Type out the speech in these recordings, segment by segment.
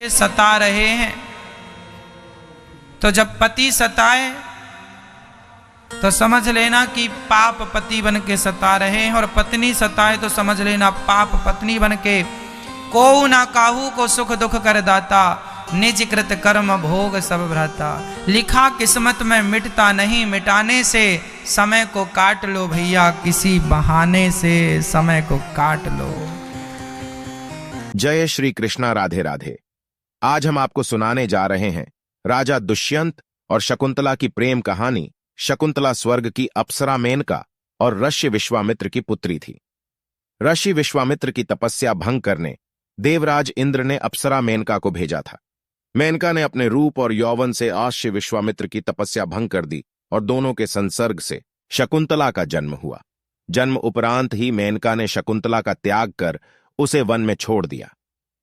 सता रहे हैं। तो जब पति सताए तो समझ लेना कि पाप पति बन के सता रहे हैं, और पत्नी सताए तो समझ लेना पाप पत्नी बन के। को ना काहू को सुख दुख कर दाता, निज कृत कर्म भोग सब भ्राता। लिखा किस्मत में मिटता नहीं, मिटाने से समय को काट लो भैया, किसी बहाने से समय को काट लो। जय श्री कृष्णा, राधे राधे। आज हम आपको सुनाने जा रहे हैं राजा दुष्यंत और शकुंतला की प्रेम कहानी। शकुंतला स्वर्ग की अप्सरा मेनका और ऋषि विश्वामित्र की पुत्री थी। ऋषि विश्वामित्र की तपस्या भंग करने देवराज इंद्र ने अप्सरा मेनका को भेजा था। मेनका ने अपने रूप और यौवन से ऋषि विश्वामित्र की तपस्या भंग कर दी और दोनों के संसर्ग से शकुंतला का जन्म हुआ। जन्म उपरांत ही मेनका ने शकुंतला का त्याग कर उसे वन में छोड़ दिया।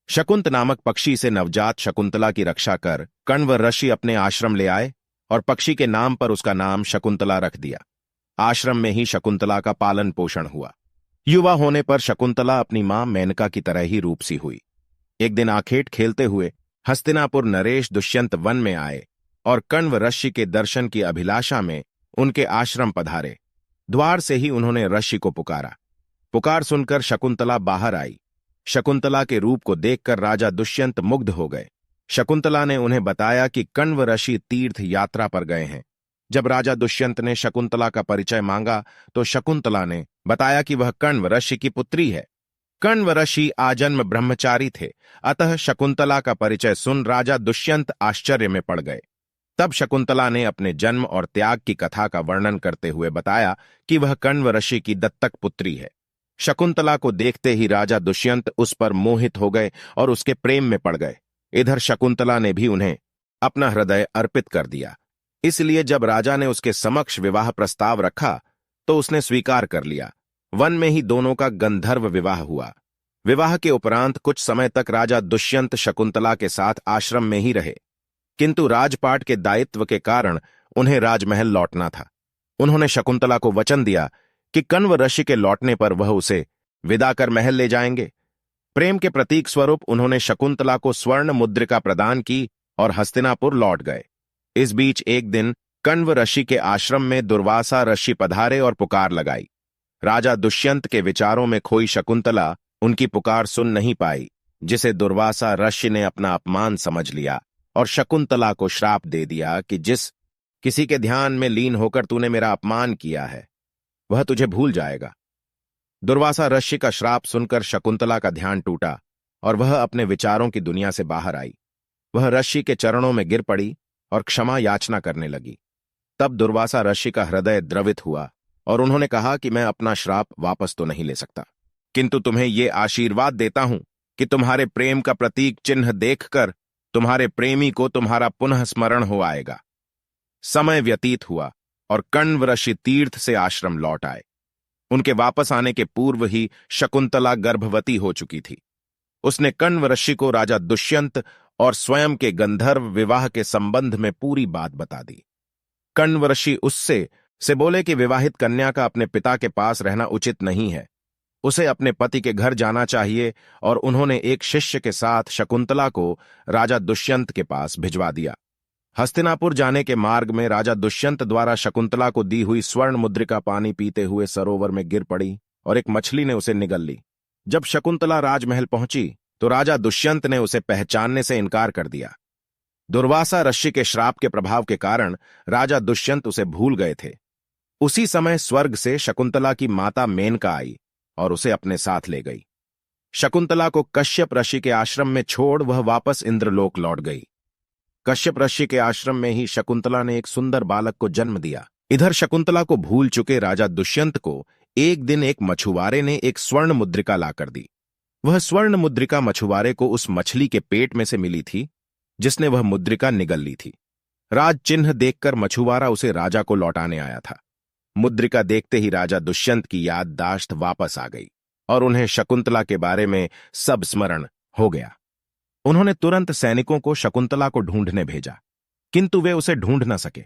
शकुंत नामक पक्षी से नवजात शकुंतला की रक्षा कर कण्व ऋषि अपने आश्रम ले आए और पक्षी के नाम पर उसका नाम शकुंतला रख दिया। आश्रम में ही शकुंतला का पालन पोषण हुआ। युवा होने पर शकुंतला अपनी मां मेनका की तरह ही रूपसी हुई। एक दिन आखेट खेलते हुए हस्तिनापुर नरेश दुष्यंत वन में आए और कण्व ऋषि के दर्शन की अभिलाषा में उनके आश्रम पधारे। द्वार से ही उन्होंने ऋषि को पुकारा। पुकार सुनकर शकुंतला बाहर आई। शकुंतला के रूप को देखकर राजा दुष्यंत मुग्ध हो गए। शकुंतला ने उन्हें बताया कि कण्व ऋषि तीर्थ यात्रा पर गए हैं। जब राजा दुष्यंत ने शकुंतला का परिचय मांगा तो शकुंतला ने बताया कि वह कण्व ऋषि की पुत्री है। कण्व ऋषि आजन्म ब्रह्मचारी थे, अतः शकुंतला का परिचय सुन राजा दुष्यंत आश्चर्य में पड़ गए। तब शकुंतला ने अपने जन्म और त्याग की कथा का वर्णन करते हुए बताया कि वह कण्व ऋषि की दत्तक पुत्री है। शकुंतला को देखते ही राजा दुष्यंत उस पर मोहित हो गए और उसके प्रेम में पड़ गए। इधर शकुंतला ने भी उन्हें अपना हृदय अर्पित कर दिया। इसलिए जब राजा ने उसके समक्ष विवाह प्रस्ताव रखा तो उसने स्वीकार कर लिया। वन में ही दोनों का गंधर्व विवाह हुआ। विवाह के उपरांत कुछ समय तक राजा दुष्यंत शकुंतला के साथ आश्रम में ही रहे, किंतु राजपाट के दायित्व के कारण उन्हें राजमहल लौटना था। उन्होंने शकुंतला को वचन दिया कि कण्व ऋषि के लौटने पर वह उसे विदा कर महल ले जाएंगे। प्रेम के प्रतीक स्वरूप उन्होंने शकुंतला को स्वर्ण मुद्रिका प्रदान की और हस्तिनापुर लौट गए। इस बीच एक दिन कण्व ऋषि के आश्रम में दुर्वासा ऋषि पधारे और पुकार लगाई। राजा दुष्यंत के विचारों में खोई शकुंतला उनकी पुकार सुन नहीं पाई, जिसे दुर्वासा ऋषि ने अपना अपमान समझ लिया और शकुंतला को श्राप दे दिया कि जिस किसी के ध्यान में लीन होकर तूने मेरा अपमान किया है वह तुझे भूल जाएगा। दुर्वासा ऋषि का श्राप सुनकर शकुंतला का ध्यान टूटा और वह अपने विचारों की दुनिया से बाहर आई। वह ऋषि के चरणों में गिर पड़ी और क्षमा याचना करने लगी। तब दुर्वासा ऋषि का हृदय द्रवित हुआ और उन्होंने कहा कि मैं अपना श्राप वापस तो नहीं ले सकता, किंतु तुम्हें ये आशीर्वाद देता हूं कि तुम्हारे प्रेम का प्रतीक चिन्ह देखकर तुम्हारे प्रेमी को तुम्हारा पुनः स्मरण हो आएगा। समय व्यतीत हुआ और कण्व ऋषि तीर्थ से आश्रम लौट आए। उनके वापस आने के पूर्व ही शकुंतला गर्भवती हो चुकी थी। उसने कण्व ऋषि को राजा दुष्यंत और स्वयं के गंधर्व विवाह के संबंध में पूरी बात बता दी। कण्व ऋषि उससे बोले कि विवाहित कन्या का अपने पिता के पास रहना उचित नहीं है, उसे अपने पति के घर जाना चाहिए, और उन्होंने एक शिष्य के साथ शकुंतला को राजा दुष्यंत के पास भिजवा दिया। हस्तिनापुर जाने के मार्ग में राजा दुष्यंत द्वारा शकुंतला को दी हुई स्वर्ण मुद्रिका पानी पीते हुए सरोवर में गिर पड़ी और एक मछली ने उसे निगल ली। जब शकुंतला राजमहल पहुंची तो राजा दुष्यंत ने उसे पहचानने से इनकार कर दिया। दुर्वासा ऋषि के श्राप के प्रभाव के कारण राजा दुष्यंत उसे भूल गए थे। उसी समय स्वर्ग से शकुंतला की माता मेनका आई और उसे अपने साथ ले गई। शकुंतला को कश्यप ऋषि के आश्रम में छोड़ वह वापस इंद्रलोक लौट गई। कश्यप ऋषि के आश्रम में ही शकुंतला ने एक सुंदर बालक को जन्म दिया। इधर शकुंतला को भूल चुके राजा दुष्यंत को एक दिन एक मछुआरे ने एक स्वर्ण मुद्रिका लाकर दी। वह स्वर्ण मुद्रिका मछुआरे को उस मछली के पेट में से मिली थी जिसने वह मुद्रिका निगल ली थी। राज चिन्ह देखकर मछुआरा उसे राजा को लौटाने आया था। मुद्रिका देखते ही राजा दुष्यंत की याददाश्त वापस आ गई और उन्हें शकुंतला के बारे में सब स्मरण हो गया। उन्होंने तुरंत सैनिकों को शकुंतला को ढूंढने भेजा, किंतु वे उसे ढूंढ न सके।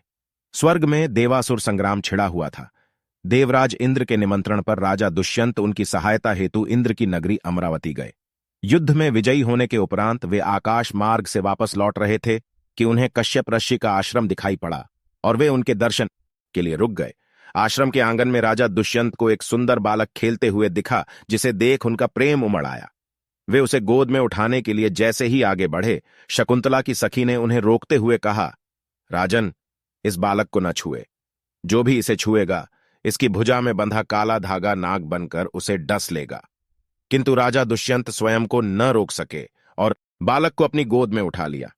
स्वर्ग में देवासुर संग्राम छिड़ा हुआ था। देवराज इंद्र के निमंत्रण पर राजा दुष्यंत उनकी सहायता हेतु इंद्र की नगरी अमरावती गए। युद्ध में विजयी होने के उपरांत वे आकाश मार्ग से वापस लौट रहे थे कि उन्हें कश्यप ऋषि का आश्रम दिखाई पड़ा और वे उनके दर्शन के लिए रुक गए। आश्रम के आंगन में राजा दुष्यंत को एक सुंदर बालक खेलते हुए दिखा, जिसे देख उनका प्रेम उमड़ आया। वे उसे गोद में उठाने के लिए जैसे ही आगे बढ़े, शकुंतला की सखी ने उन्हें रोकते हुए कहा, राजन, इस बालक को न छुए। जो भी इसे छुएगा, इसकी भुजा में बंधा काला धागा नाग बनकर उसे डस लेगा। किंतु राजा दुष्यंत स्वयं को न रोक सके और बालक को अपनी गोद में उठा लिया।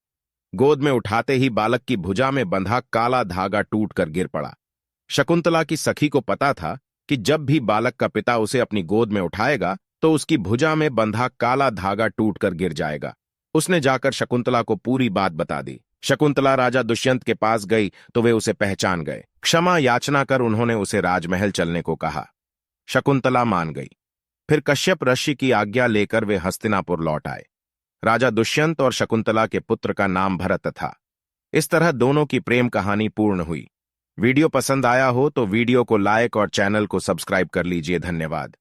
गोद में उठाते ही बालक की भुजा में बंधा काला धागा टूटकर गिर पड़ा। शकुंतला की सखी को पता था कि जब भी बालक का पिता उसे अपनी गोद में उठाएगा तो उसकी भुजा में बंधा काला धागा टूटकर गिर जाएगा। उसने जाकर शकुंतला को पूरी बात बता दी। शकुंतला राजा दुष्यंत के पास गई तो वे उसे पहचान गए। क्षमा याचना कर उन्होंने उसे राजमहल चलने को कहा। शकुंतला मान गई। फिर कश्यप ऋषि की आज्ञा लेकर वे हस्तिनापुर लौट आए। राजा दुष्यंत और शकुंतला के पुत्र का नाम भरत था। इस तरह दोनों की प्रेम कहानी पूर्ण हुई। वीडियो पसंद आया हो तो वीडियो को लाइक और चैनल को सब्सक्राइब कर लीजिए। धन्यवाद।